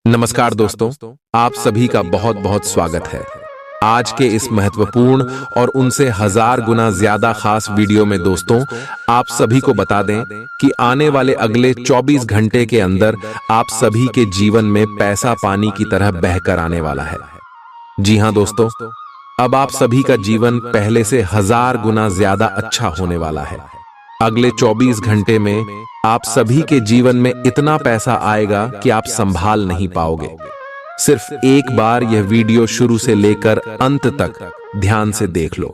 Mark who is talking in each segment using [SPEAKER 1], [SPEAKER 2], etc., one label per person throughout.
[SPEAKER 1] नमस्कार दोस्तों, आप सभी का बहुत बहुत स्वागत है। आज के इस महत्वपूर्ण और उनसे 1000 गुना ज्यादा खास वीडियो में दोस्तों, आप सभी को बता दें कि आने वाले अगले 24 घंटे के अंदर आप सभी के जीवन में पैसा पानी की तरह बहकर आने वाला है। जी हां दोस्तों, अब आप सभी का जीवन पहले से 1000 गुना ज्यादा अच्छा होने वाला है। अगले 24 घंटे में आप सभी के जीवन में इतना पैसा आएगा कि आप संभाल नहीं पाओगे। सिर्फ एक बार यह वीडियो शुरू से लेकर अंत तक ध्यान से देख लो।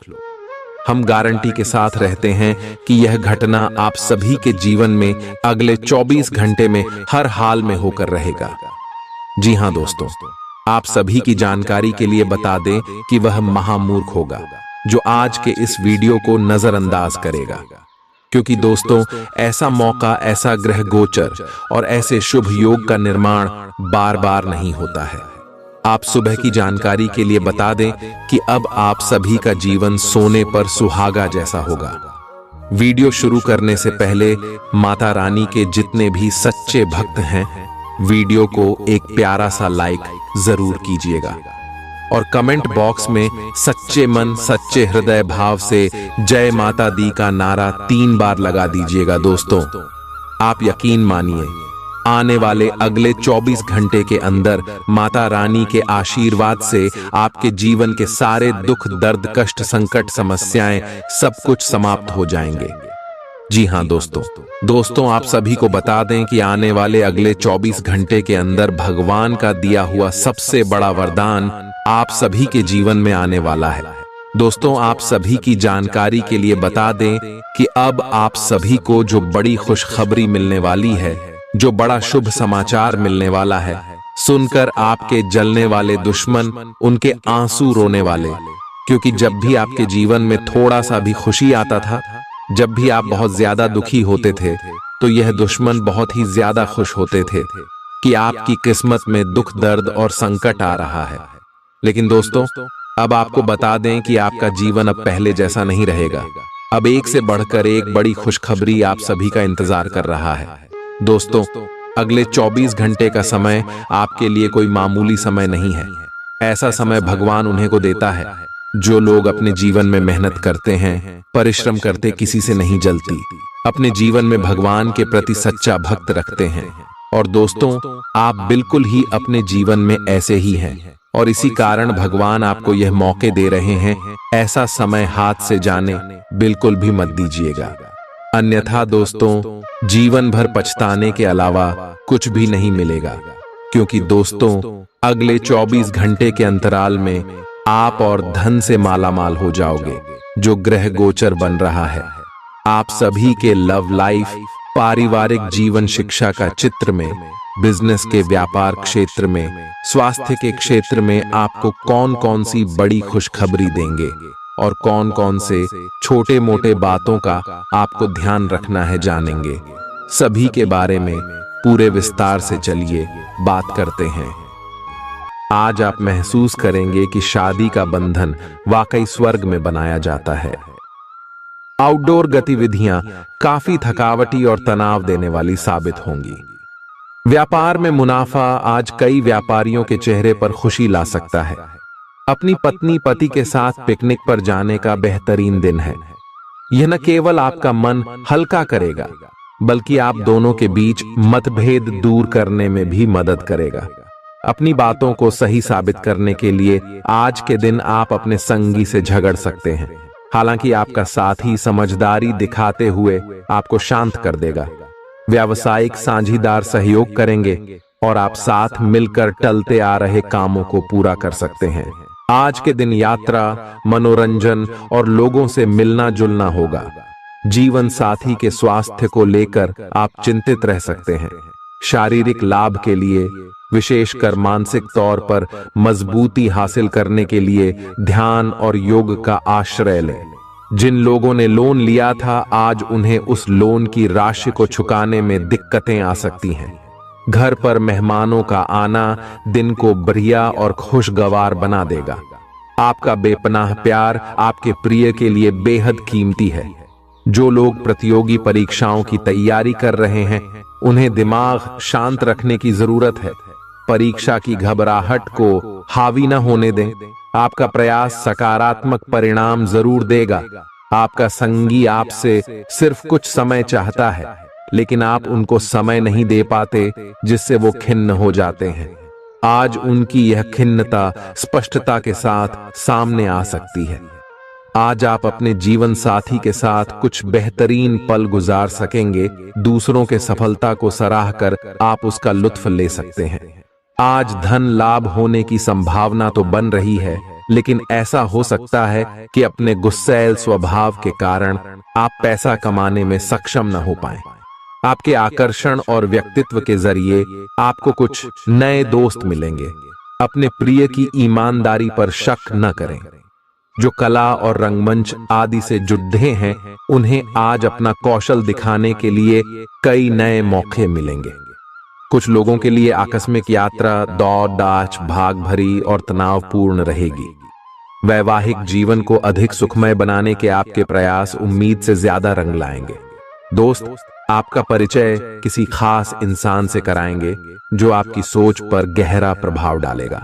[SPEAKER 1] हम गारंटी के साथ रहते हैं कि यह घटना आप सभी के जीवन में अगले 24 घंटे में हर हाल में होकर रहेगा। जी हां दोस्तों, आप सभी की जानकारी के लिए बता दें कि वह महामूर्ख होगा जो आज के इस वीडियो को नजरअंदाज करेगा, क्योंकि दोस्तों ऐसा मौका, ऐसा ग्रह गोचर और ऐसे शुभ योग का निर्माण बार बार नहीं होता है। आप सुबह की जानकारी के लिए बता दें कि अब आप सभी का जीवन सोने पर सुहागा जैसा होगा। वीडियो शुरू करने से पहले माता रानी के जितने भी सच्चे भक्त हैं, वीडियो को एक प्यारा सा लाइक जरूर कीजिएगा और कमेंट बॉक्स में सच्चे मन सच्चे हृदय भाव से जय माता दी का नारा 3 बार लगा दीजिएगा। दोस्तों आप यकीन मानिए, आने वाले अगले 24 घंटे के अंदर माता रानी के आशीर्वाद से आपके जीवन के सारे दुख दर्द कष्ट समस्याएं सब कुछ समाप्त हो जाएंगे। जी हां दोस्तों आप सभी को बता दें कि आने वाले अगले 24 घंटे के अंदर भगवान का दिया हुआ सबसे बड़ा वरदान आप सभी के जीवन में आने वाला है। दोस्तों आप सभी की जानकारी के लिए बता दें कि अब आप सभी को जो बड़ी खुशखबरी मिलने वाली है, जो बड़ा शुभ समाचार मिलने वाला है, सुनकर आपके जलने वाले दुश्मन, उनके आंसू रोने वाले, क्योंकि जब भी आपके जीवन में थोड़ा सा भी खुशी आता था, जब भी आप बहुत ज्यादा दुखी होते थे, तो यह दुश्मन बहुत ही ज्यादा खुश होते थे कि आपकी किस्मत में दुख दर्द और संकट आ रहा है। लेकिन दोस्तों अब आपको बता दें कि आपका जीवन अब पहले जैसा नहीं रहेगा। अब एक से बढ़कर एक बड़ी खुशखबरी आप सभी का इंतजार कर रहा है। दोस्तों अगले 24 घंटे का समय आपके लिए कोई मामूली समय नहीं है। ऐसा समय भगवान उन्हें को देता है जो लोग अपने जीवन में मेहनत करते हैं, परिश्रम करते, किसी से नहीं जलती, अपने जीवन में भगवान के प्रति सच्चा भक्त रखते हैं। और दोस्तों आप बिल्कुल ही अपने जीवन में ऐसे ही हैं और इसी कारण भगवान आपको यह मौके दे रहे हैं। ऐसा समय हाथ से जाने बिल्कुल भी मत दीजिएगा, अन्यथा दोस्तों जीवन भर पछताने के अलावा कुछ भी नहीं मिलेगा। क्योंकि दोस्तों अगले 24 घंटे के अंतराल में आप और धन से मालामाल हो जाओगे, जो ग्रह गोचर बन रहा है। आप सभी के लव लाइफ, पारिवारिक जीवन, शिक्षा का चित्र में, बिजनेस के व्यापार क्षेत्र में, स्वास्थ्य के क्षेत्र में आपको कौन कौन सी बड़ी खुशखबरी देंगे और कौन कौन से छोटे मोटे बातों का आपको ध्यान रखना है, जानेंगे। सभी के बारे में पूरे विस्तार से चलिए बात करते हैं। आज आप महसूस करेंगे कि शादी का बंधन वाकई स्वर्ग में बनाया जाता है। आउटडोर गतिविधियां काफी थकावटी और तनाव देने वाली साबित होंगी। व्यापार में मुनाफा आज कई व्यापारियों के चेहरे पर खुशी ला सकता है। अपनी पत्नी पति के साथ पिकनिक पर जाने का बेहतरीन दिन है। यह न केवल आपका मन हल्का करेगा, बल्कि आप दोनों के बीच मतभेद दूर करने में भी मदद करेगा। अपनी बातों को सही साबित करने के लिए आज के दिन आप अपने संगी से झगड़ सकते हैं। हालांकि आपका साथी समझदारी दिखाते हुए आपको शांत कर देगा। व्यावसायिक साझीदार सहयोग करेंगे और आप साथ मिलकर टलते आ रहे कामों को पूरा कर सकते हैं। आज के दिन यात्रा, मनोरंजन और लोगों से मिलना जुलना होगा। जीवन साथी के स्वास्थ्य को लेकर आप चिंतित रह सकते हैं। शारीरिक लाभ के लिए, विशेषकर मानसिक तौर पर मजबूती हासिल करने के लिए ध्यान और योग का आश्रय लें। जिन लोगों ने लोन लिया था, आज उन्हें उस लोन की राशि को चुकाने में दिक्कतें आ सकती हैं। घर पर मेहमानों का आना दिन को बढ़िया और खुशगवार बना देगा। आपका बेपनाह प्यार आपके प्रिय के लिए बेहद कीमती है। जो लोग प्रतियोगी परीक्षाओं की तैयारी कर रहे हैं, उन्हें दिमाग शांत रखने की जरूरत है। परीक्षा की घबराहट को हावी न होने दें। आपका प्रयास सकारात्मक परिणाम जरूर देगा। आपका संगी आपसे सिर्फ कुछ समय चाहता है, लेकिन आप उनको समय नहीं दे पाते, जिससे वो खिन्न हो जाते हैं। आज उनकी यह खिन्नता स्पष्टता के साथ सामने आ सकती है। आज आप अपने जीवन साथी के साथ कुछ बेहतरीन पल गुजार सकेंगे। दूसरों के सफलता को सराहकर आप उसका लुत्फ ले सकते हैं। आज धन लाभ होने की संभावना तो बन रही है, लेकिन ऐसा हो सकता है कि अपने गुस्सैल स्वभाव के कारण आप पैसा कमाने में सक्षम न हो पाएं। आपके आकर्षण और व्यक्तित्व के जरिए आपको कुछ नए दोस्त मिलेंगे। अपने प्रिय की ईमानदारी पर शक न करें। जो कला और रंगमंच आदि से जुड़े हैं, उन्हें आज अपना कौशल दिखाने के लिए कई नए मौके मिलेंगे। कुछ लोगों के लिए आकस्मिक यात्रा दौड़ दाच भाग भरी और तनावपूर्ण रहेगी। वैवाहिक जीवन को अधिक सुखमय बनाने के आपके प्रयास उम्मीद से ज्यादा रंग लाएंगे। दोस्त आपका परिचय किसी खास इंसान से कराएंगे, जो आपकी सोच पर गहरा प्रभाव डालेगा।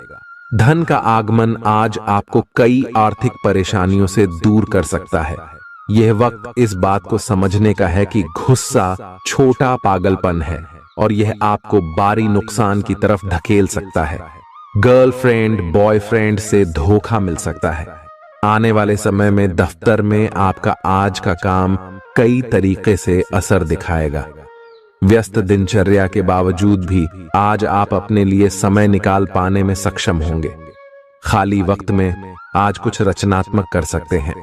[SPEAKER 1] धन का आगमन आज आपको कई आर्थिक परेशानियों से दूर कर सकता है। यह वक्त इस बात को समझने का है कि गुस्सा छोटा पागलपन है और यह आपको भारी नुकसान की तरफ धकेल सकता है। गर्लफ्रेंड बॉयफ्रेंड से धोखा मिल सकता है। आने वाले समय में दफ्तर में आपका आज का काम कई तरीके से असर दिखाएगा। व्यस्त दिनचर्या के बावजूद भी आज आप अपने लिए समय निकाल पाने में सक्षम होंगे। खाली वक्त में आज कुछ रचनात्मक कर सकते हैं।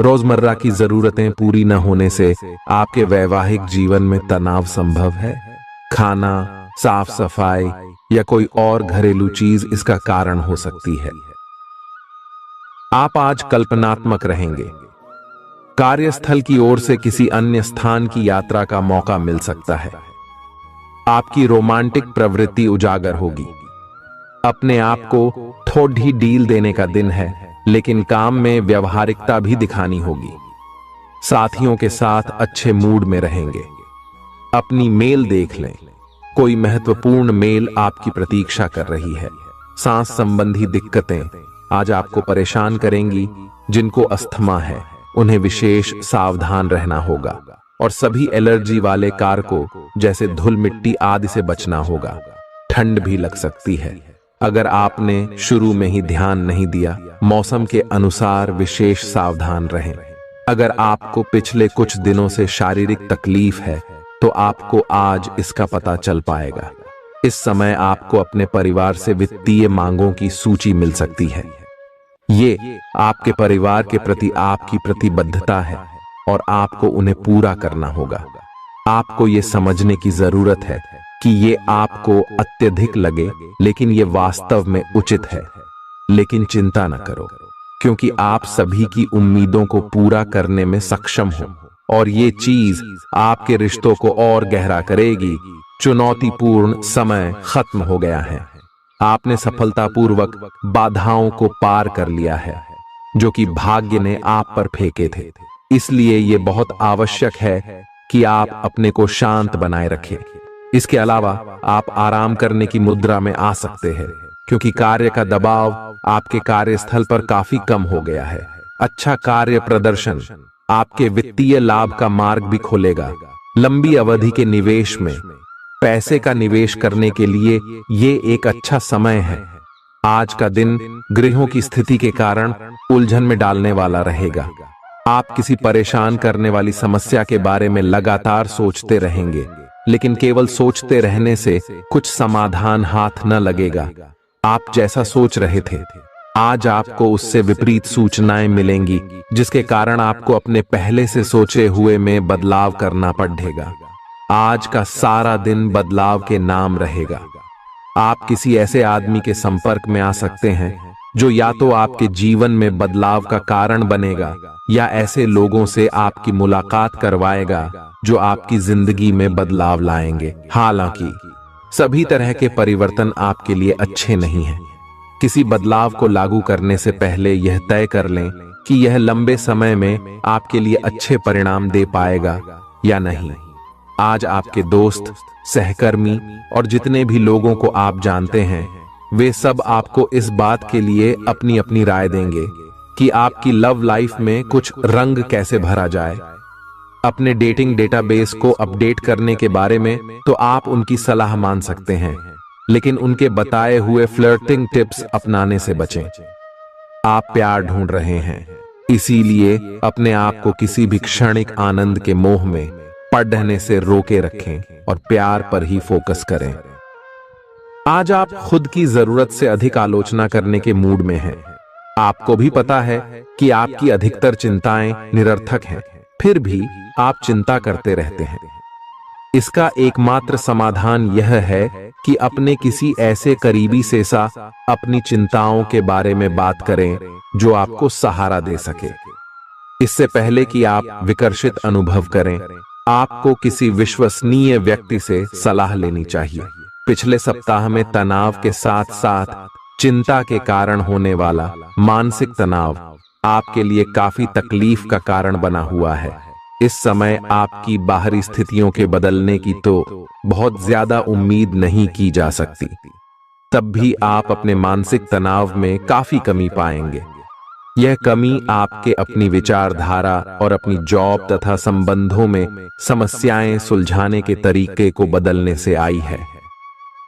[SPEAKER 1] रोजमर्रा की जरूरतें पूरी न होने से आपके वैवाहिक जीवन में तनाव संभव है। खाना, साफ सफाई या कोई और घरेलू चीज इसका कारण हो सकती है। आप आज कल्पनात्मक रहेंगे। कार्यस्थल की ओर से किसी अन्य स्थान की यात्रा का मौका मिल सकता है। आपकी रोमांटिक प्रवृत्ति उजागर होगी। अपने आप को थोड़ी डील देने का दिन है, लेकिन काम में व्यवहारिकता भी दिखानी होगी। साथियों के साथ अच्छे मूड में रहेंगे। अपनी मेल देख लें। कोई महत्वपूर्ण मेल आपकी प्रतीक्षा कर रही है। सांस संबंधी दिक्कतें आज आपको परेशान करेंगी। जिनको अस्थमा है, उन्हें विशेष सावधान रहना होगा और सभी एलर्जी वाले कारकों जैसे धूल मिट्टी आदि से बचना होगा। ठंड भी लग सकती है। अगर आपने शुरू में ही ध्यान नहीं दिया, मौसम के अनुसार विशेष सावधान रहें। अगर आपको पिछले कुछ दिनों से शारीरिक तकलीफ है, तो आपको आज इसका पता चल पाएगा। इस समय आपको अपने परिवार से वित्तीय मांगों की सूची मिल सकती है। ये आपके परिवार के प्रति आपकी प्रतिबद्धता है और आपको उन्हें पूरा करना होगा। आपको ये समझने की जरूरत है कि ये आपको अत्यधिक लगे, लेकिन ये वास्तव में उचित है। लेकिन चिंता न करो, क्योंकि आप सभी की उम्मीदों को पूरा करने में सक्षम हो और ये चीज आपके रिश्तों को और गहरा करेगी। चुनौतीपूर्ण समय खत्म हो गया है। आपने सफलतापूर्वक बाधाओं को पार कर लिया है, जो कि भाग्य ने आप पर फेंके थे। इसलिए ये बहुत आवश्यक है कि आप अपने को शांत बनाए रखें। इसके अलावा आप आराम करने की मुद्रा में आ सकते हैं, क्योंकि कार्य का दबाव आपके कार्यस्थल पर काफी कम हो गया है। अच्छा कार्य प्रदर्शन आपके वित्तीय लाभ का मार्ग भी खोलेगा। लंबी अवधि के निवेश में पैसे का निवेश करने के लिए ये एक अच्छा समय है। आज का दिन ग्रहों की स्थिति के कारण उलझन में डालने वाला रहेगा। आप किसी परेशान करने वाली समस्या के बारे में लगातार सोचते रहेंगे, लेकिन केवल सोचते रहने से कुछ समाधान हाथ न लगेगा। आप जैसा सोच रहे थे, आज आपको उससे विपरीत सूचनाएं मिलेंगी, जिसके कारण आपको अपने पहले से सोचे हुए में बदलाव करना पड़ेगा। आज का सारा दिन बदलाव के नाम रहेगा। आप किसी ऐसे आदमी के संपर्क में आ सकते हैं जो या तो आपके जीवन में बदलाव का कारण बनेगा, या ऐसे लोगों से आपकी मुलाकात करवाएगा जो आपकी जिंदगी में बदलाव लाएंगे। हालांकि सभी तरह के परिवर्तन आपके लिए अच्छे नहीं हैं। किसी बदलाव को लागू करने से पहले यह तय कर लें कि यह लंबे समय में आपके लिए अच्छे परिणाम दे पाएगा या नहीं। आज आपके दोस्त, सहकर्मी और जितने भी लोगों को आप जानते हैं, वे सब आपको इस बात के लिए अपनी अपनी राय देंगे कि आपकी लव लाइफ में कुछ रंग कैसे भरा जाए। अपने डेटिंग डेटाबेस को अपडेट करने के बारे में तो आप उनकी सलाह मान सकते हैं, लेकिन उनके बताए हुए फ्लर्टिंग टिप्स अपनाने से बचें। आप प्यार ढूंढ रहे हैं, इसीलिए अपने आप को किसी भी क्षणिक आनंद के मोह में पड़ने से रोके रखें और प्यार पर ही फोकस करें। आज आप खुद की जरूरत से अधिक आलोचना करने के मूड में हैं। आपको भी पता है कि आपकी अधिकतर चिंताएं निरर्थक हैं, फिर भी आप चिंता करते रहते हैं। इसका एकमात्र समाधान यह है कि अपने किसी ऐसे करीबी से अपनी चिंताओं के बारे में बात करें जो आपको सहारा दे सके। इससे पहले कि आप विकर्षित अनुभव करें, आपको किसी विश्वसनीय व्यक्ति से सलाह लेनी चाहिए। पिछले सप्ताह में तनाव के साथ साथ चिंता के कारण होने वाला मानसिक तनाव आपके लिए काफी तकलीफ का कारण बना हुआ है। इस समय आपकी बाहरी स्थितियों के बदलने की तो बहुत ज्यादा उम्मीद नहीं की जा सकती, तब भी आप अपने मानसिक तनाव में काफी कमी पाएंगे। यह कमी आपके अपनी विचारधारा और अपनी जॉब तथा संबंधों में समस्याएं सुलझाने के तरीके को बदलने से आई है।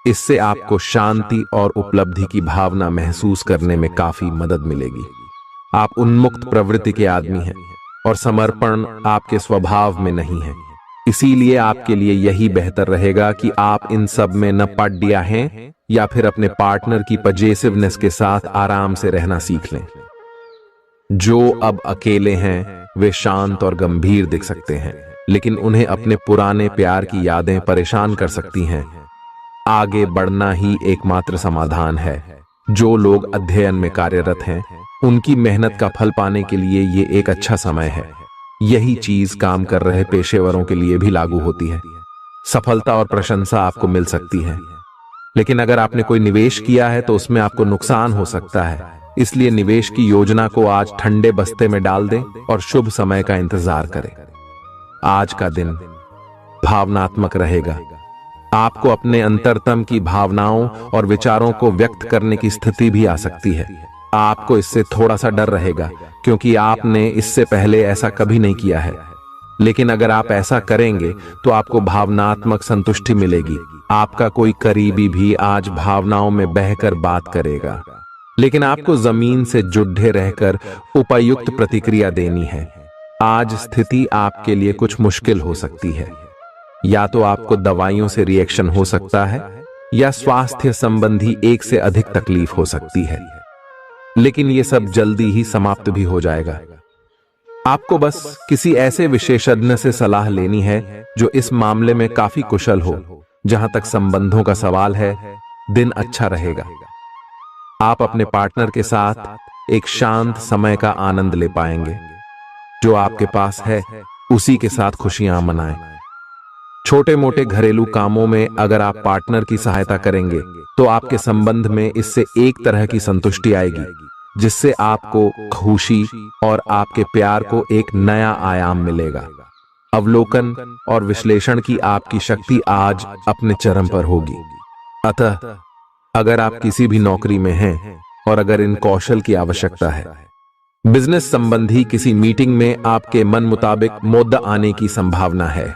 [SPEAKER 1] इससे आपको शांति और उपलब्धि की भावना महसूस करने में काफी मदद मिलेगी। आप उन्मुक्त प्रवृत्ति के आदमी हैं और समर्पण आपके स्वभाव में नहीं है, इसीलिए आपके लिए यही बेहतर रहेगा कि आप इन सब में न पड़ गया हैं या फिर अपने पार्टनर की पजेसिवनेस के साथ आराम से रहना सीख लें। जो अब अकेले हैं वे शांत और गंभीर दिख सकते हैं, लेकिन उन्हें अपने पुराने प्यार की यादें परेशान कर सकती हैं। आगे बढ़ना ही एकमात्र समाधान है। जो लोग अध्ययन में कार्यरत हैं, उनकी मेहनत का फल पाने के लिए ये एक अच्छा समय है। यही चीज काम कर रहे पेशेवरों के लिए भी लागू होती है। सफलता और प्रशंसा आपको मिल सकती है, लेकिन अगर आपने कोई निवेश किया है तो उसमें आपको नुकसान हो सकता है। इसलिए निवेश की योजना को आज ठंडे बस्ते में डाल दें और शुभ समय का इंतजार करें। आज का दिन भावनात्मक रहेगा। आपको अपने अंतरतम की भावनाओं और विचारों को व्यक्त करने की स्थिति भी आ सकती है। आपको इससे थोड़ा सा डर रहेगा, क्योंकि आपने इससे पहले ऐसा कभी नहीं किया है। लेकिन अगर आप ऐसा करेंगे तो आपको भावनात्मक संतुष्टि मिलेगी। आपका कोई करीबी भी आज भावनाओं में बहकर बात करेगा, लेकिन आपको जमीन से जुड़े रहकर उपयुक्त प्रतिक्रिया देनी है। आज स्थिति आपके लिए कुछ मुश्किल हो सकती है। या तो आपको दवाइयों से रिएक्शन हो सकता है या स्वास्थ्य संबंधी एक से अधिक तकलीफ हो सकती है, लेकिन यह सब जल्दी ही समाप्त भी हो जाएगा। आपको बस किसी ऐसे विशेषज्ञ से सलाह लेनी है जो इस मामले में काफी कुशल हो। जहां तक संबंधों का सवाल है, दिन अच्छा रहेगा। आप अपने पार्टनर के साथ एक शांत समय का आनंद ले पाएंगे। जो आपके पास है उसी के साथ खुशियां मनाएं। छोटे मोटे घरेलू कामों में अगर आप पार्टनर की सहायता करेंगे तो आपके संबंध में इससे एक तरह की संतुष्टि आएगी, जिससे आपको खुशी और आपके प्यार को एक नया आयाम मिलेगा। अवलोकन और विश्लेषण की आपकी शक्ति आज अपने चरम पर होगी। अतः अगर आप किसी भी नौकरी में हैं और अगर इन कौशल की आवश्यकता है, बिजनेस संबंधी किसी मीटिंग में आपके मन मुताबिक मुद्दा आने की संभावना है।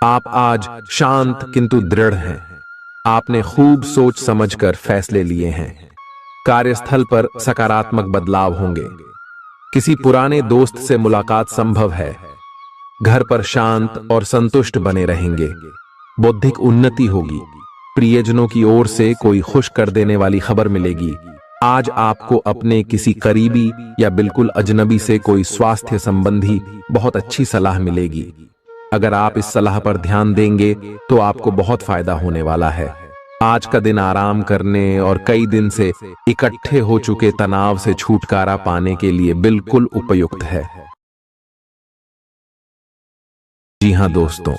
[SPEAKER 1] आप आज शांत किंतु दृढ़ हैं। आपने खूब सोच समझकर फैसले लिए हैं। कार्यस्थल पर सकारात्मक बदलाव होंगे। किसी पुराने दोस्त से मुलाकात संभव है। घर पर शांत और संतुष्ट बने रहेंगे। बौद्धिक उन्नति होगी। प्रियजनों की ओर से कोई खुश कर देने वाली खबर मिलेगी। आज आपको अपने किसी करीबी या बिल्कुल अजनबी से कोई स्वास्थ्य संबंधी बहुत अच्छी सलाह मिलेगी। अगर आप इस सलाह पर ध्यान देंगे तो आपको बहुत फायदा होने वाला है। आज का दिन आराम करने और कई दिन से इकट्ठे हो चुके तनाव से छुटकारा पाने के लिए बिल्कुल उपयुक्त है। जी हां दोस्तों,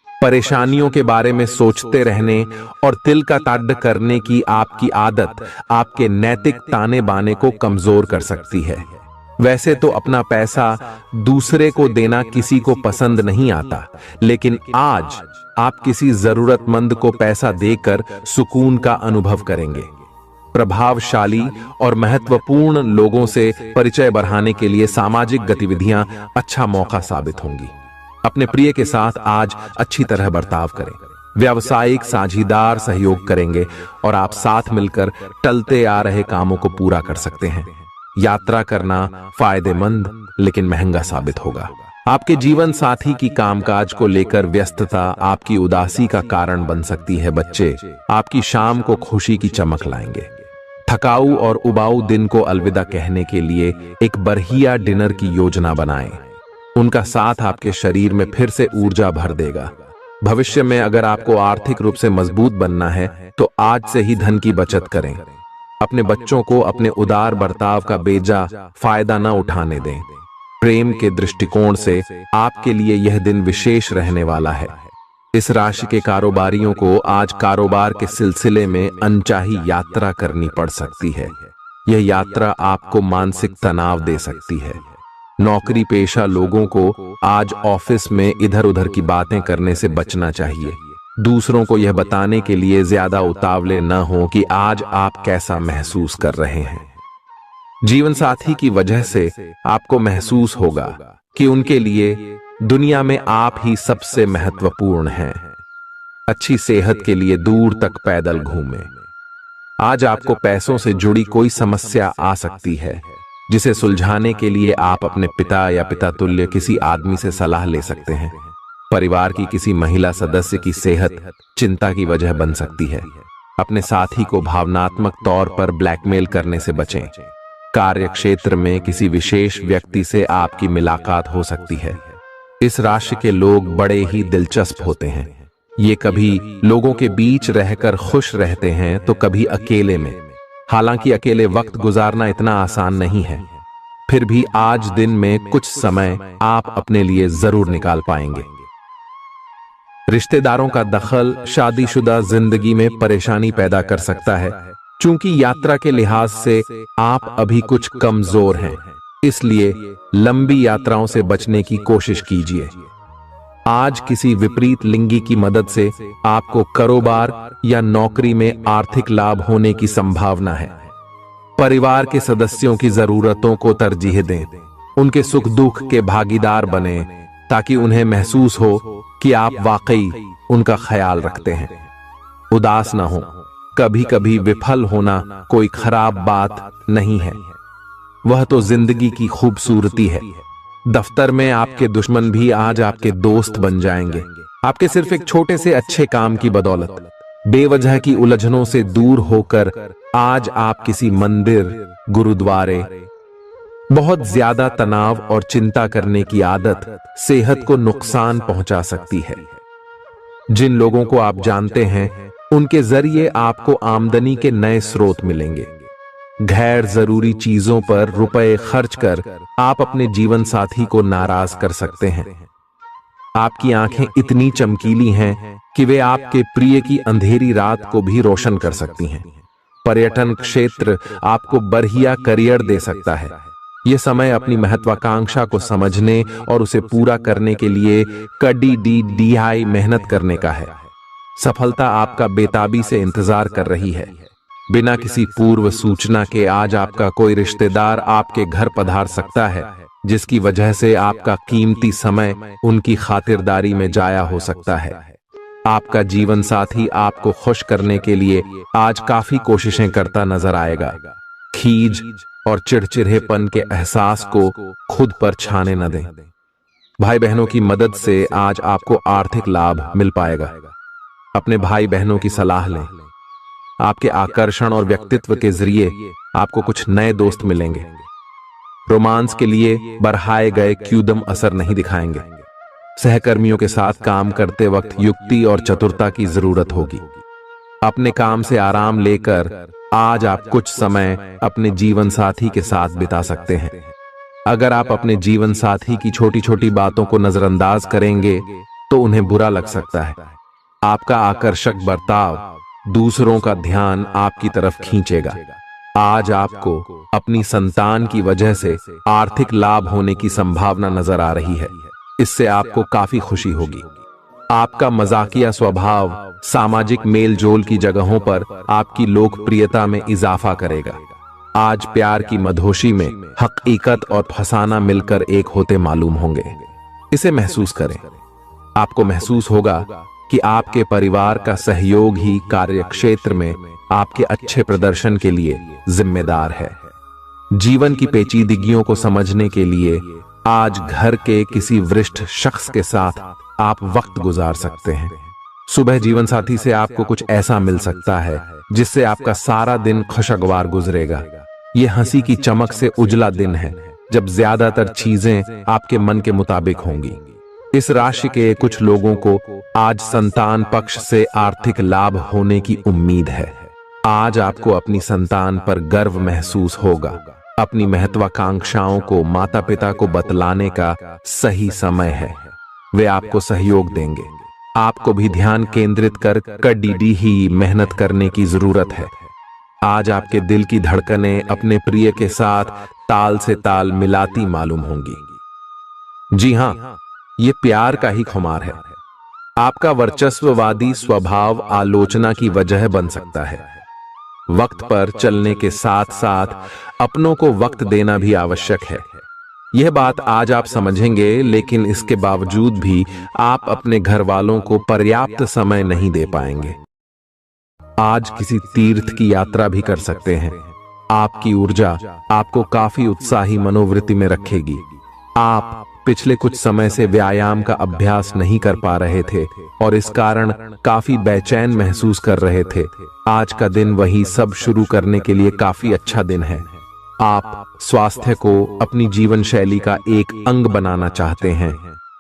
[SPEAKER 1] परेशानियों के बारे में सोचते रहने और तिल का ताड़ करने की आपकी आदत आपके नैतिक ताने बाने को कमजोर कर सकती है। वैसे तो अपना पैसा दूसरे को देना किसी को पसंद नहीं आता, लेकिन आज आप किसी जरूरतमंद को पैसा देकर सुकून का अनुभव करेंगे। प्रभावशाली और महत्वपूर्ण लोगों से परिचय बढ़ाने के लिए सामाजिक गतिविधियां अच्छा मौका साबित होंगी। अपने प्रिय के साथ आज अच्छी तरह बर्ताव करें। व्यावसायिक साझीदार सहयोग करेंगे और आप साथ मिलकर टलते आ रहे कामों को पूरा कर सकते हैं। यात्रा करना फायदेमंद लेकिन महंगा साबित होगा। आपके जीवन साथी की कामकाज को लेकर व्यस्तता आपकी उदासी का कारण बन सकती है। बच्चे आपकी शाम को खुशी की चमक लाएंगे। थकाऊ और उबाऊ दिन को अलविदा कहने के लिए एक बढ़िया डिनर की योजना बनाएं। उनका साथ आपके शरीर में फिर से ऊर्जा भर देगा। भविष्य में अगर आपको आर्थिक रूप से मजबूत बनना है तो आज से ही धन की बचत करें। अपने बच्चों को अपने उदार बर्ताव का बेजा फायदा न उठाने दें। प्रेम के दृष्टिकोण से आपके लिए यह दिन विशेष रहने वाला है। इस राशि के कारोबारियों को आज कारोबार के सिलसिले में अनचाही यात्रा करनी पड़ सकती है। यह यात्रा आपको मानसिक तनाव दे सकती है। नौकरी पेशा लोगों को आज ऑफिस में इधर उधर की बातें करने से बचना चाहिए। दूसरों को यह बताने के लिए ज्यादा उतावले न हो कि आज आप कैसा महसूस कर रहे हैं। जीवन साथी की वजह से आपको महसूस होगा कि उनके लिए दुनिया में आप ही सबसे महत्वपूर्ण हैं। अच्छी सेहत के लिए दूर तक पैदल घूमें। आज आपको पैसों से जुड़ी कोई समस्या आ सकती है, जिसे सुलझाने के लिए आप अपने पिता या पिता तुल्य किसी आदमी से सलाह ले सकते हैं। परिवार की किसी महिला सदस्य की सेहत चिंता की वजह बन सकती है। अपने साथी को भावनात्मक तौर पर ब्लैकमेल करने से बचें। कार्य क्षेत्र में किसी विशेष व्यक्ति से आपकी मुलाकात हो सकती है। इस राशि के लोग बड़े ही दिलचस्प होते हैं। ये कभी लोगों के बीच रहकर खुश रहते हैं तो कभी अकेले में। हालांकि अकेले वक्त गुजारना इतना आसान नहीं है, फिर भी आज दिन में कुछ समय आप अपने लिए जरूर निकाल पाएंगे। रिश्तेदारों का दखल शादीशुदा जिंदगी में परेशानी पैदा कर सकता है। चूंकि यात्रा के लिहाज से आप अभी कुछ कमजोर हैं, इसलिए लंबी यात्राओं से बचने की कोशिश कीजिए। आज किसी विपरीत लिंगी की मदद से आपको कारोबार या नौकरी में आर्थिक लाभ होने की संभावना है। परिवार के सदस्यों की जरूरतों को तरजीह दें। उनके सुख दुख के भागीदार बने ताकि उन्हें महसूस हो कि आप वाकई उनका ख्याल रखते हैं। उदास ना हो। कभी कभी विफल होना कोई खराब बात नहीं है, वह तो जिंदगी की खूबसूरती है। दफ्तर में आपके दुश्मन भी आज आपके दोस्त बन जाएंगे, आपके सिर्फ एक छोटे से अच्छे काम की बदौलत। बेवजह की उलझनों से दूर होकर आज आप किसी मंदिर, गुरुद्वारे। बहुत ज्यादा तनाव और चिंता करने की आदत सेहत को नुकसान पहुंचा सकती है। जिन लोगों को आप जानते हैं उनके जरिए आपको आमदनी के नए स्रोत मिलेंगे। गैर जरूरी चीजों पर रुपए खर्च कर आप अपने जीवन साथी को नाराज कर सकते हैं। आपकी आंखें इतनी चमकीली हैं कि वे आपके प्रिय की अंधेरी रात को भी रोशन कर सकती हैं। पर्यटन क्षेत्र आपको बढ़िया करियर दे सकता है। यह समय अपनी महत्वाकांक्षा को समझने और उसे पूरा करने के लिए कड़ी मेहनत करने का है। सफलता आपका बेताबी से इंतजार कर रही है। बिना किसी पूर्व सूचना के आज आपका कोई रिश्तेदार आपके घर पधार सकता है, जिसकी वजह से आपका कीमती समय उनकी खातिरदारी में जाया हो सकता है। आपका जीवन साथी आपको खुश करने के लिए आज काफी कोशिशें करता नजर आएगा। खीज और चिड़चिड़ेपन के एहसास को खुद पर छाने न दें। भाई बहनों की मदद से आज आपको आर्थिक लाभ मिल पाएगा। अपने भाई बहनों की सलाह लें। आपके आकर्षण और व्यक्तित्व के जरिए आपको कुछ नए दोस्त मिलेंगे। रोमांस के लिए बढ़ाए गए क्यूदम असर नहीं दिखाएंगे। सहकर्मियों के साथ काम करते वक्त युक्ति और चतुरता की जरूरत होगी। अपने काम से आराम लेकर आज आप कुछ समय अपने जीवन साथी के साथ बिता सकते हैं। अगर आप अपने जीवन साथी की छोटी छोटी बातों को नजरअंदाज करेंगे तो उन्हें बुरा लग सकता है। आपका आकर्षक बर्ताव दूसरों का ध्यान आपकी तरफ खींचेगा। आज आपको अपनी संतान की वजह से आर्थिक लाभ होने की संभावना नजर आ रही है। इससे आपको काफी खुशी होगी। आपका मजाकिया स्वभाव सामाजिक मेल जोल की जगहों पर आपकी लोकप्रियता में इजाफा करेगा। आज प्यार की मधोशी में हकीकत और फसाना मिलकर एक होते मालूम होंगे। इसे महसूस करें। आपको महसूस होगा कि आपके परिवार का सहयोग ही कार्यक्षेत्र में आपके अच्छे प्रदर्शन के लिए जिम्मेदार है। जीवन की पेचीदगियों को समझने के लिए आज घर के किसी वरिष्ठ शख्स के साथ आप वक्त गुजार सकते हैं। सुबह जीवन साथी से आपको कुछ ऐसा मिल सकता है जिससे आपका सारा दिन खुशगवार गुजरेगा। यह हंसी की चमक से उजला दिन है जब ज्यादातर चीजें आपके मन के मुताबिक होंगी। इस राशि के कुछ लोगों को आज संतान पक्ष से आर्थिक लाभ होने की उम्मीद है। आज आपको अपनी संतान पर गर्व महसूस होगा। अपनी महत्वाकांक्षाओं को माता पिता को बतलाने का सही समय है। वे आपको सहयोग देंगे। आपको भी ध्यान केंद्रित कर कड़ी ही मेहनत करने की जरूरत है। आज आपके दिल की धड़कनें अपने प्रिय के साथ ताल से ताल मिलाती मालूम होंगी। जी हां, ये प्यार का ही खुमार है। आपका वर्चस्ववादी स्वभाव आलोचना की वजह बन सकता है। वक्त पर चलने के साथ साथ अपनों को वक्त देना भी आवश्यक है। यह बात आज आप समझेंगे, लेकिन इसके बावजूद भी आप अपने घर वालों को पर्याप्त समय नहीं दे पाएंगे। आज किसी तीर्थ की यात्रा भी कर सकते हैं। आपकी ऊर्जा आपको काफी उत्साही मनोवृत्ति में रखेगी। आप पिछले कुछ समय से व्यायाम का अभ्यास नहीं कर पा रहे थे और इस कारण काफी बेचैन महसूस कर रहे थे। आज का दिन वही सब शुरू करने के लिए काफी अच्छा दिन है। आप स्वास्थ्य को अपनी जीवन शैली का एक अंग बनाना चाहते हैं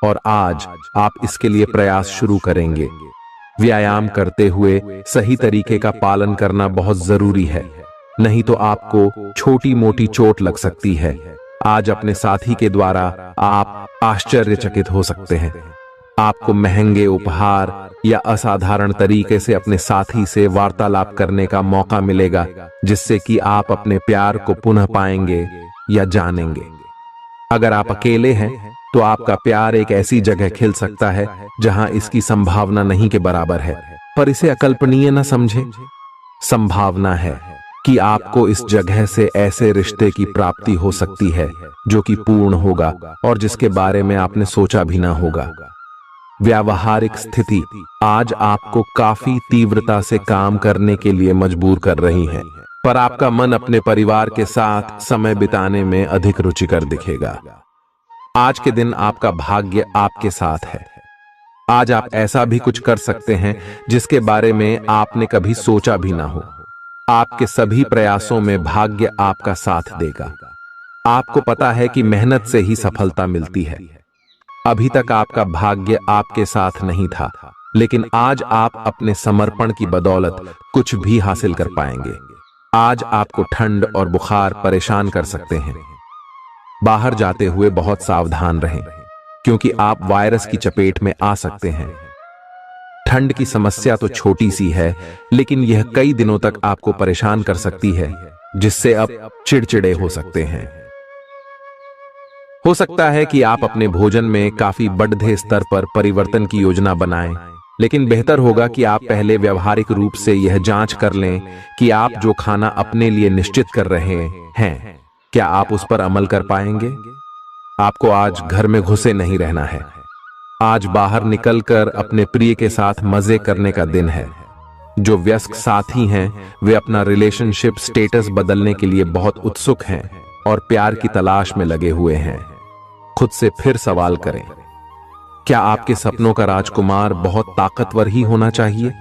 [SPEAKER 1] और आज आप इसके लिए प्रयास शुरू करेंगे। व्यायाम करते हुए सही तरीके का पालन करना बहुत जरूरी है, नहीं तो आपको छोटी मोटी चोट लग सकती है। आज अपने साथी के द्वारा आप आश्चर्यचकित हो सकते हैं। आपको महंगे उपहार या असाधारण तरीके से अपने साथी से वार्तालाप करने का मौका मिलेगा, जिससे कि आप अपने प्यार को पुनः पाएंगे या जानेंगे। अगर आप अकेले हैं तो आपका प्यार एक ऐसी जगह खिल सकता है जहां इसकी संभावना नहीं के बराबर है, पर इसे अकल्पनीय न समझें। संभावना है कि आपको इस जगह से ऐसे रिश्ते की प्राप्ति हो सकती है जो कि पूर्ण होगा और जिसके बारे में आपने सोचा भी ना होगा। व्यावहारिक स्थिति आज आपको काफी तीव्रता से काम करने के लिए मजबूर कर रही है, पर आपका मन अपने परिवार के साथ समय बिताने में अधिक रुचिकर दिखेगा। आज के दिन आपका भाग्य आपके साथ है। आज आप ऐसा भी कुछ कर सकते हैं जिसके बारे में आपने कभी सोचा भी ना हो। आपके सभी प्रयासों में भाग्य आपका साथ देगा। आपको पता है कि मेहनत से ही सफलता मिलती है। अभी तक आपका भाग्य आपके साथ नहीं था, लेकिन आज आप अपने समर्पण की बदौलत कुछ भी हासिल कर पाएंगे। आज आपको ठंड और बुखार परेशान कर सकते हैं। बाहर जाते हुए बहुत सावधान रहें, क्योंकि आप वायरस की चपेट में आ सकते हैं। ठंड की समस्या तो छोटी सी है, लेकिन यह कई दिनों तक आपको परेशान कर सकती है, जिससे आप चिड़चिड़े हो सकते हैं। हो सकता है कि आप अपने भोजन में काफी बढ़ते स्तर पर परिवर्तन की योजना बनाएं, लेकिन बेहतर होगा कि आप पहले व्यवहारिक रूप से यह जांच कर लें कि आप जो खाना अपने लिए निश्चित कर रहे हैं, क्या आप उस पर अमल कर पाएंगे। आपको आज घर में घुसे नहीं रहना है। आज बाहर निकलकर अपने प्रिय के साथ मजे करने का दिन है। जो वयस्क साथी हैं, वे अपना रिलेशनशिप स्टेटस बदलने के लिए बहुत उत्सुक हैं और प्यार की तलाश में लगे हुए हैं। खुद से फिर सवाल करें, क्या आपके सपनों का राजकुमार बहुत ताकतवर ही होना चाहिए,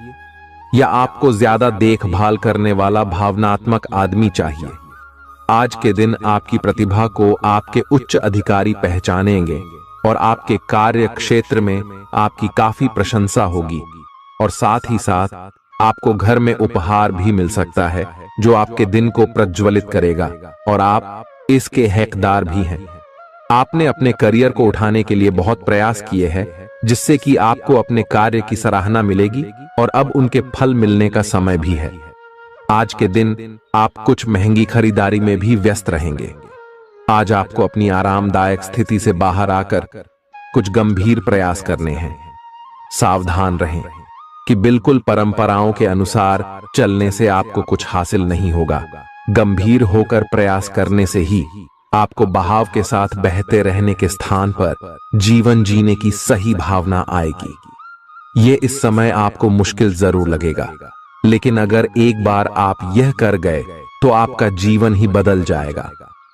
[SPEAKER 1] या आपको ज्यादा देखभाल करने वाला भावनात्मक आदमी चाहिए। आज के दिन आपकी प्रतिभा को आपके उच्च अधिकारी पहचानेंगे और आपके कार्य क्षेत्र में आपकी काफी प्रशंसा होगी, और साथ ही साथ आपको घर में उपहार भी मिल सकता है जो आपके दिन को प्रज्वलित करेगा, और आप इसके हकदार भी हैं। आपने अपने करियर को उठाने के लिए बहुत प्रयास किए हैं, जिससे कि आपको अपने कार्य की सराहना मिलेगी और अब उनके फल मिलने का समय भी है। आज के दिन आप कुछ महंगी खरीदारी में भी व्यस्त रहेंगे। आज आपको अपनी आरामदायक स्थिति से बाहर आकर कुछ गंभीर प्रयास करने हैं। सावधान रहें कि बिल्कुल परंपराओं के अनुसार चलने से आपको कुछ हासिल नहीं होगा। गंभीर होकर प्रयास करने से ही आपको बहाव के साथ बहते रहने के स्थान पर जीवन जीने की सही भावना आएगी। ये इस समय आपको मुश्किल जरूर लगेगा, लेकिन अगर एक बार आप यह कर गए तो आपका जीवन ही बदल जाएगा।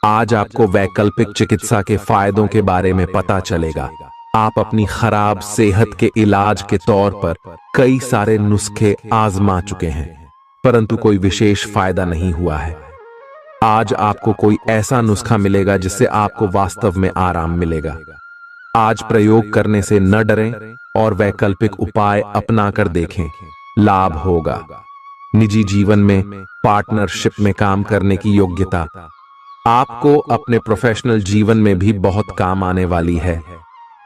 [SPEAKER 1] आज आपको वैकल्पिक चिकित्सा के फायदों के बारे में पता चलेगा। आप अपनी खराब सेहत के इलाज के तौर पर कई सारे नुस्खे आजमा चुके हैं, परंतु कोई विशेष फायदा नहीं हुआ है। आज आपको कोई ऐसा नुस्खा मिलेगा जिससे आपको वास्तव में आराम मिलेगा। आज प्रयोग करने से न डरें और वैकल्पिक उपाय अपनाकर देखें, लाभ होगा। निजी जीवन में पार्टनरशिप में काम करने की योग्यता आपको अपने प्रोफेशनल जीवन में भी बहुत काम आने वाली है।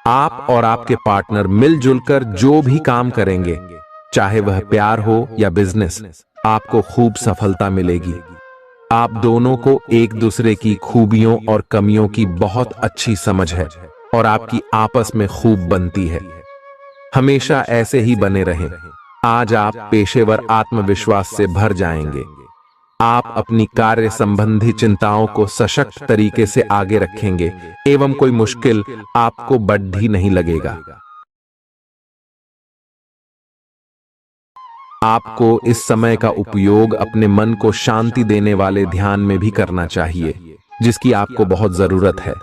[SPEAKER 1] आप और आपके पार्टनर मिलजुल कर जो भी काम करेंगे, चाहे वह प्यार हो या बिजनेस, आपको खूब सफलता मिलेगी। आप दोनों को एक दूसरे की खूबियों और कमियों की बहुत अच्छी समझ है और आपकी आपस में खूब बनती है। हमेशा ऐसे ही बने रहें। आज आप पेशेवर आत्मविश्वास से भर जाएंगे। आप अपनी कार्य संबंधी चिंताओं को सशक्त तरीके से आगे रखेंगे एवं कोई मुश्किल आपको बढ़ी नहीं लगेगा। आपको इस समय का उपयोग अपने मन को शांति देने वाले ध्यान में भी करना चाहिए, जिसकी आपको बहुत जरूरत है।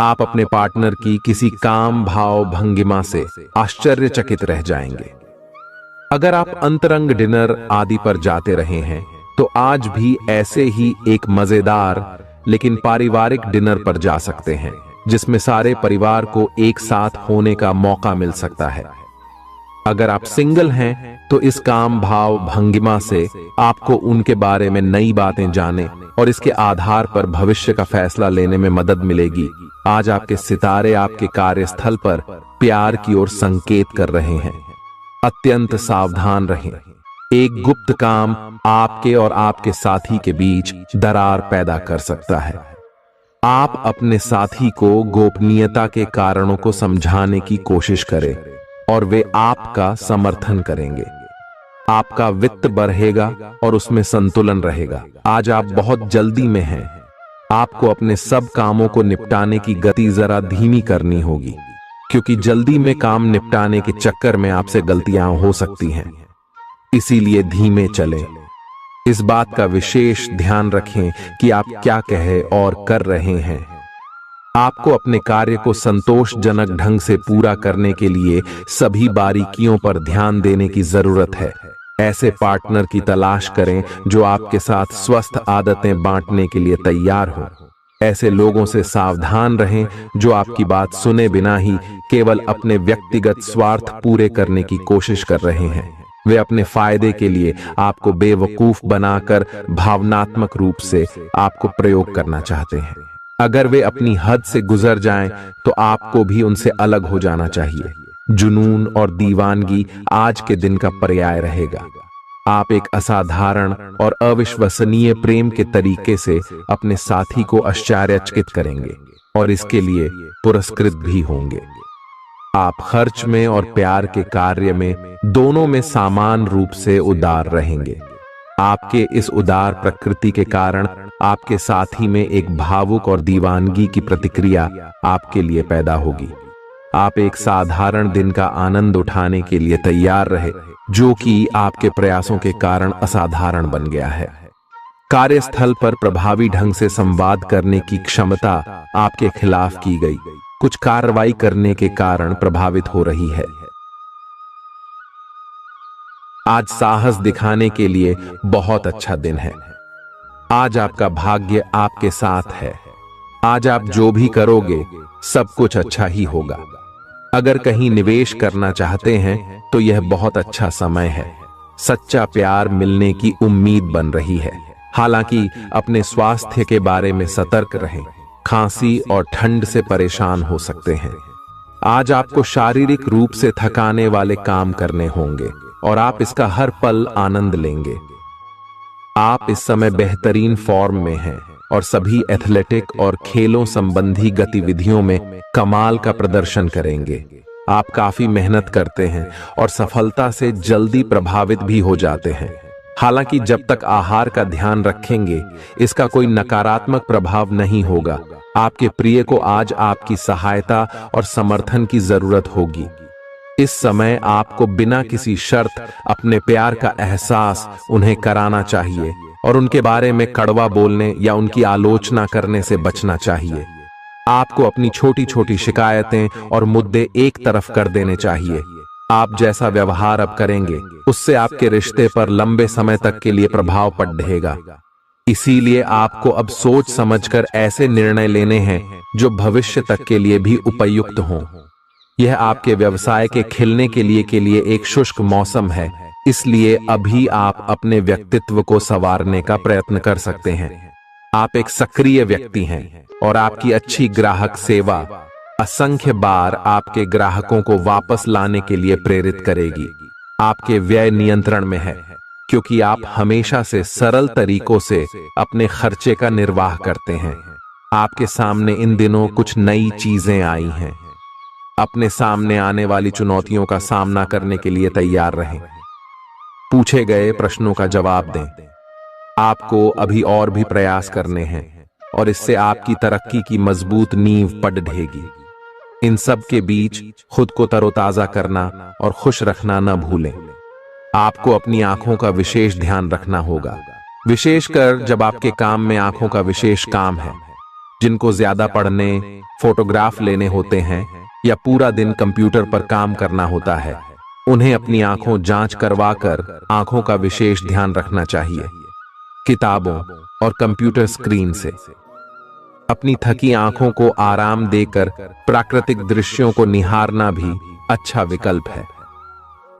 [SPEAKER 1] आप अपने पार्टनर की किसी काम भाव भंगिमा से आश्चर्यचकित रह जाएंगे। अगर आप अंतरंग डिनर आदि पर जाते रहे हैं तो आज भी ऐसे ही एक मजेदार लेकिन पारिवारिक डिनर पर जा सकते हैं, जिसमें सारे परिवार को एक साथ होने का मौका मिल सकता है। अगर आप सिंगल हैं तो इस काम भाव भंगिमा से आपको उनके बारे में नई बातें जाने और इसके आधार पर भविष्य का फैसला लेने में मदद मिलेगी। आज आपके सितारे आपके कार्यस्थल पर प्यार की ओर संकेत कर रहे हैं। अत्यंत सावधान रहें। एक गुप्त काम आपके और आपके साथी के बीच दरार पैदा कर सकता है। आप अपने साथी को गोपनीयता के कारणों को समझाने की कोशिश करें और वे आपका समर्थन करेंगे। आपका वित्त बढ़ेगा और उसमें संतुलन रहेगा। आज आप बहुत जल्दी में हैं। आपको अपने सब कामों को निपटाने की गति जरा धीमी करनी होगी, क्योंकि जल्दी में काम निपटाने के चक्कर में आपसे गलतियां हो सकती हैं। इसीलिए धीमे चलें। इस बात का विशेष ध्यान रखें कि आप क्या कहे और कर रहे हैं। आपको अपने कार्य को संतोषजनक ढंग से पूरा करने के लिए सभी बारीकियों पर ध्यान देने की जरूरत है। ऐसे पार्टनर की तलाश करें जो आपके साथ स्वस्थ आदतें बांटने के लिए तैयार हो। ऐसे लोगों से सावधान रहें जो आपकी बात सुने बिना ही केवल अपने व्यक्तिगत स्वार्थ पूरे करने की कोशिश कर रहे हैं। वे अपने फायदे के लिए आपको बेवकूफ बनाकर भावनात्मक रूप से आपको प्रयोग करना चाहते हैं। अगर वे अपनी हद से गुजर जाएं, तो आपको भी उनसे अलग हो जाना चाहिए। जुनून और दीवानगी आज के दिन का पर्याय रहेगा। आप एक असाधारण और अविश्वसनीय प्रेम के तरीके से अपने साथी को आश्चर्यचकित करेंगे और इसके लिए पुरस्कृत भी होंगे। आप खर्च में और प्यार के कार्य में दोनों में समान रूप से उदार रहेंगे। आपके इस उदार प्रकृति के कारण आपके साथी में एक भावुक और दीवानगी की प्रतिक्रिया आपके लिए पैदा होगी। आप एक साधारण दिन का आनंद उठाने के लिए तैयार रहे, जो कि आपके प्रयासों के कारण असाधारण बन गया है। कार्यस्थल पर प्रभावी ढंग से संवाद करने की क्षमता आपके खिलाफ की गई कुछ कार्रवाई करने के कारण प्रभावित हो रही है। आज साहस दिखाने के लिए बहुत अच्छा दिन है। आज आपका भाग्य आपके साथ है। आज आप जो भी करोगे सब कुछ अच्छा ही होगा। अगर कहीं निवेश करना चाहते हैं तो यह बहुत अच्छा समय है। सच्चा प्यार मिलने की उम्मीद बन रही है। हालांकि अपने स्वास्थ्य के बारे में सतर्क रहें। खांसी और ठंड से परेशान हो सकते हैं। आज आपको शारीरिक रूप से थकाने वाले काम करने होंगे और आप इसका हर पल आनंद लेंगे। आप इस समय बेहतरीन फॉर्म में हैं और सभी एथलेटिक और खेलों संबंधी गतिविधियों में कमाल का प्रदर्शन करेंगे। आप काफी मेहनत करते हैं और सफलता से जल्दी प्रभावित भी हो जाते हैं। हालांकि जब तक आहार का ध्यान रखेंगे, इसका कोई नकारात्मक प्रभाव नहीं होगा। आपके प्रिय को आज आपकी सहायता और समर्थन की जरूरत होगी। इस समय आपको बिना किसी शर्त अपने प्यार का एहसास उन्हें कराना चाहिए और उनके बारे में कड़वा बोलने या उनकी आलोचना करने से बचना चाहिए। आपको अपनी छोटी छोटी शिकायतें और मुद्दे एक तरफ कर देने चाहिए। आप जैसा व्यवहार अब करेंगे, उससे आपके रिश्ते पर लंबे समय तक के लिए प्रभाव पड़ेगा। इसीलिए आपको अब सोच समझकर ऐसे निर्णय लेने हैं जो भविष्य तक के लिए भी उपयुक्त हों। यह आपके व्यवसाय के खिलने के लिए एक शुष्क मौसम है, इसलिए अभी आप अपने व्यक्तित्व को संवारने का प्रयत्न कर सकते हैं। आप एक सक्रिय व्यक्ति हैं और आपकी अच्छी ग्राहक सेवा असंख्य बार आपके ग्राहकों को वापस लाने के लिए प्रेरित करेगी। आपके व्यय नियंत्रण में है क्योंकि आप हमेशा से सरल तरीकों से अपने खर्चे का निर्वाह करते हैं। आपके सामने इन दिनों कुछ नई चीजें आई हैं। अपने सामने आने वाली चुनौतियों का सामना करने के लिए तैयार रहें। पूछे गए प्रश्नों का जवाब दें। आपको अभी और भी प्रयास करने हैं और इससे आपकी तरक्की की मजबूत नींव पड़ेगी। इन सब के बीच खुद को तरोताजा करना और खुश रखना न भूलें। आपको अपनी आंखों का विशेष ध्यान रखना होगा, विशेषकर जब आपके काम में आंखों का विशेष काम है। जिनको ज्यादा पढ़ने, फोटोग्राफ लेने होते हैं या पूरा दिन कंप्यूटर पर काम करना होता है, उन्हें अपनी आंखों जांच करवाकर आंखों का विशेष ध्यान रखना चाहिए। किताबों और कंप्यूटर स्क्रीन से अपनी थकी आंखों को आराम देकर प्राकृतिक दृश्यों को निहारना भी अच्छा विकल्प है।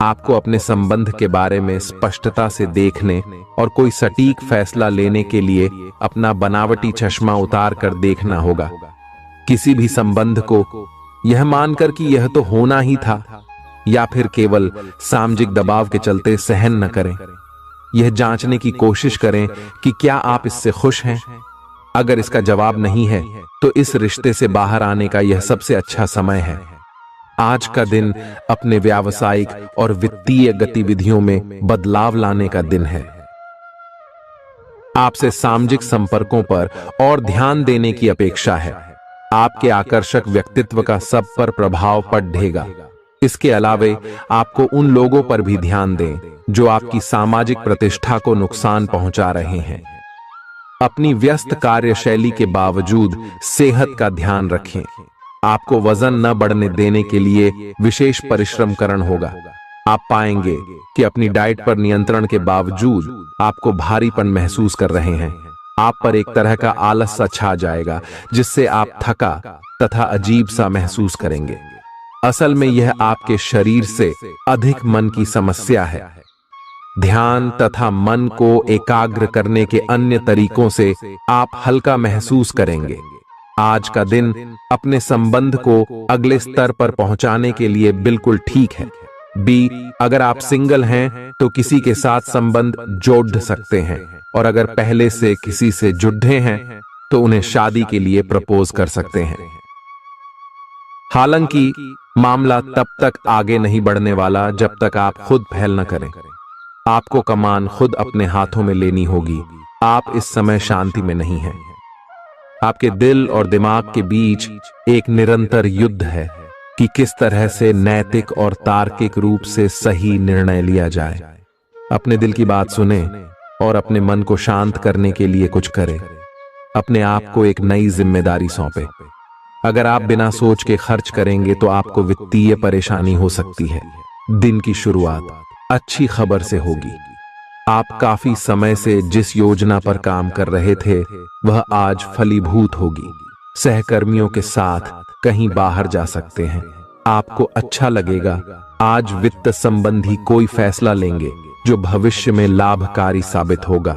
[SPEAKER 1] आपको अपने संबंध के बारे में स्पष्टता से देखने और कोई सटीक फैसला लेने के लिए अपना बनावटी चश्मा उतार कर देखना होगा। किसी भी संबंध को यह मानकर कि यह तो होना ही था या फिर केवल सामाजिक दबाव के चलते सहन न करें। यह जांचने की कोशिश करें कि क्या आप इससे खुश हैं। अगर इसका जवाब नहीं है तो इस रिश्ते से बाहर आने का यह सबसे अच्छा समय है। आज का दिन अपने व्यावसायिक और वित्तीय गतिविधियों में बदलाव लाने का दिन है। आपसे सामाजिक संपर्कों पर और ध्यान देने की अपेक्षा है। आपके आकर्षक व्यक्तित्व का सब पर प्रभाव पड़ेगा। इसके अलावे आपको उन लोगों पर भी ध्यान दें जो आपकी सामाजिक प्रतिष्ठा को नुकसान पहुंचा रहे हैं। अपनी व्यस्त कार्यशैली के बावजूद सेहत का ध्यान रखें। आपको वजन न बढ़ने देने के लिए विशेष परिश्रम करना होगा। आप पाएंगे कि अपनी डाइट पर नियंत्रण के बावजूद आपको भारीपन महसूस कर रहे हैं। आप पर एक तरह का आलस सा छा जाएगा जिससे आप थका तथा अजीब सा महसूस करेंगे। असल में यह आपके शरीर से अधिक मन की समस्या है। ध्यान तथा मन को एकाग्र करने के अन्य तरीकों से आप हल्का महसूस करेंगे। आज का दिन अपने संबंध को अगले स्तर पर पहुंचाने के लिए बिल्कुल ठीक है। अगर आप सिंगल हैं तो किसी के साथ संबंध जोड़ सकते हैं और अगर पहले से किसी से जुड़े हैं तो उन्हें शादी के लिए प्रपोज कर सकते हैं। हालांकि मामला तब तक आगे नहीं बढ़ने वाला जब तक आप खुद पहल न करें। आपको कमान खुद अपने हाथों में लेनी होगी। आप इस समय शांति में नहीं हैं। आपके दिल और दिमाग के बीच एक निरंतर युद्ध है कि किस तरह से नैतिक और तार्किक रूप से सही निर्णय लिया जाए। अपने दिल की बात सुने और अपने मन को शांत करने के लिए कुछ करें। अपने आप को एक नई जिम्मेदारी सौंपे। अगर आप बिना सोच के खर्च करेंगे तो आपको वित्तीय परेशानी हो सकती है। दिन की शुरुआत अच्छी खबर से होगी। आप काफी समय से जिस योजना पर काम कर रहे थे वह आज फलीभूत होगी। सहकर्मियों के साथ कहीं बाहर जा सकते हैं। आपको अच्छा लगेगा। आज वित्त संबंधी कोई फैसला लेंगे जो भविष्य में लाभकारी साबित होगा।